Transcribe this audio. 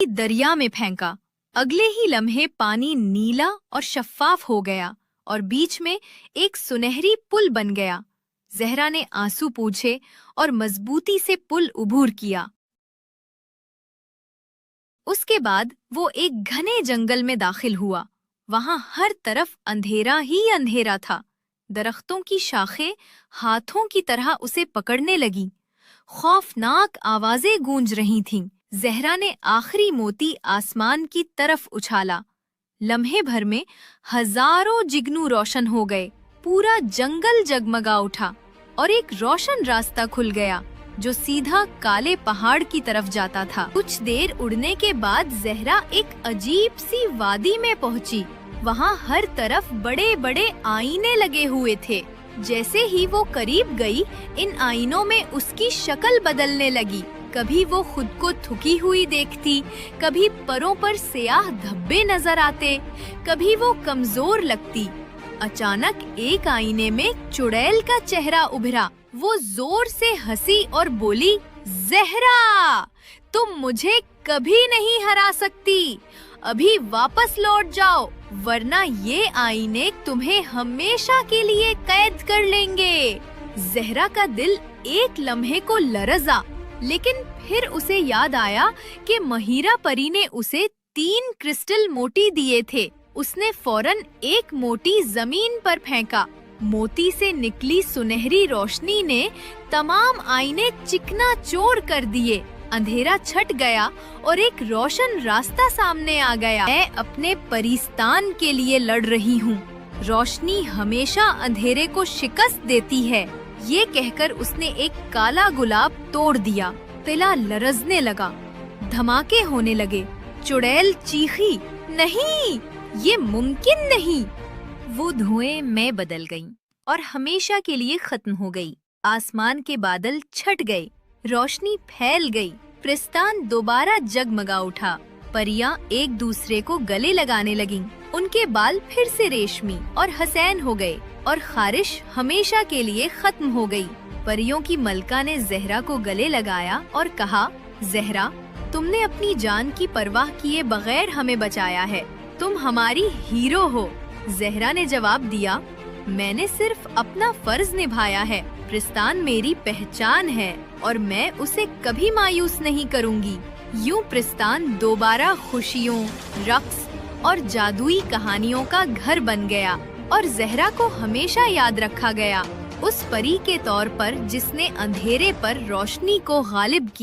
دریا میں پھینکا۔ اگلے ہی لمحے پانی نیلا اور شفاف ہو گیا اور بیچ میں ایک سنہری پل بن گیا۔ زہرا نے آنسو پوچھے اور مضبوطی سے پل عبور کیا۔ اس کے بعد وہ ایک گھنے جنگل میں داخل ہوا۔ وہاں ہر طرف اندھیرا ہی اندھیرا تھا۔ درختوں کی شاخیں ہاتھوں کی طرح اسے پکڑنے لگیں۔ خوفناک آوازیں گونج رہی تھیں۔ زہرا نے آخری موتی آسمان کی طرف اچھالا۔ لمحے بھر میں ہزاروں جگنو روشن ہو گئے۔ پورا جنگل جگمگا اٹھا اور ایک روشن راستہ کھل گیا جو سیدھا کالے پہاڑ کی طرف جاتا تھا۔ کچھ دیر اڑنے کے بعد زہرا ایک عجیب سی وادی میں پہنچی۔ وہاں ہر طرف بڑے بڑے آئینے لگے ہوئے تھے۔ جیسے ہی وہ قریب گئی، ان آئینوں میں اس کی شکل بدلنے لگی۔ کبھی وہ خود کو تھکی ہوئی دیکھتی، کبھی پروں پر سیاہ دھبے نظر آتے، کبھی وہ کمزور لگتی۔ اچانک ایک آئینے میں چڑیل کا چہرہ ابھرا۔ وہ زور سے ہنسی اور بولی، زہرا، تم مجھے کبھی نہیں ہرا سکتی۔ ابھی واپس لوٹ جاؤ ورنہ یہ آئینے تمہیں ہمیشہ کے لیے قید کر لیں گے۔ زہرا کا دل ایک لمحے کو لرزا، لیکن پھر اسے یاد آیا کہ مہیرا پری نے اسے 3 کرسٹل موتی دیے تھے۔ اس نے فوراً ایک موتی زمین پر پھینکا۔ موتی سے نکلی سنہری روشنی نے تمام آئینے چکنا چور کر دیے۔ اندھیرا چھٹ گیا اور ایک روشن راستہ سامنے آ گیا۔ میں اپنے پریستان کے لیے لڑ رہی ہوں۔ روشنی ہمیشہ اندھیرے کو شکست دیتی ہے۔ یہ کہہ کر اس نے ایک کالا گلاب توڑ دیا۔ قلعہ لرزنے لگا، دھماکے ہونے لگے۔ چڑیل چیخی، نہیں، یہ ممکن نہیں۔ وہ دھوئیں میں بدل گئیں اور ہمیشہ کے لیے ختم ہو گئی۔ آسمان کے بادل چھٹ گئے، روشنی پھیل گئی۔ پرستان دوبارہ جگمگا اٹھا۔ پریاں ایک دوسرے کو گلے لگانے لگیں۔ ان کے بال پھر سے ریشمی اور حسین ہو گئے اور خارش ہمیشہ کے لیے ختم ہو گئی۔ پریوں کی ملکہ نے زہرا کو گلے لگایا اور کہا، زہرا، تم نے اپنی جان کی پرواہ کیے بغیر ہمیں بچایا ہے۔ تم ہماری ہیرو ہو۔ زہرا نے جواب دیا، میں نے صرف اپنا فرض نبھایا ہے۔ پرستان میری پہچان ہے اور میں اسے کبھی مایوس نہیں کروں گی۔ یوں پرستان دوبارہ خوشیوں، رقص اور جادوئی کہانیوں کا گھر بن گیا اور زہرا کو ہمیشہ یاد رکھا گیا، اس پری کے طور پر جس نے اندھیرے پر روشنی کو غالب کیا۔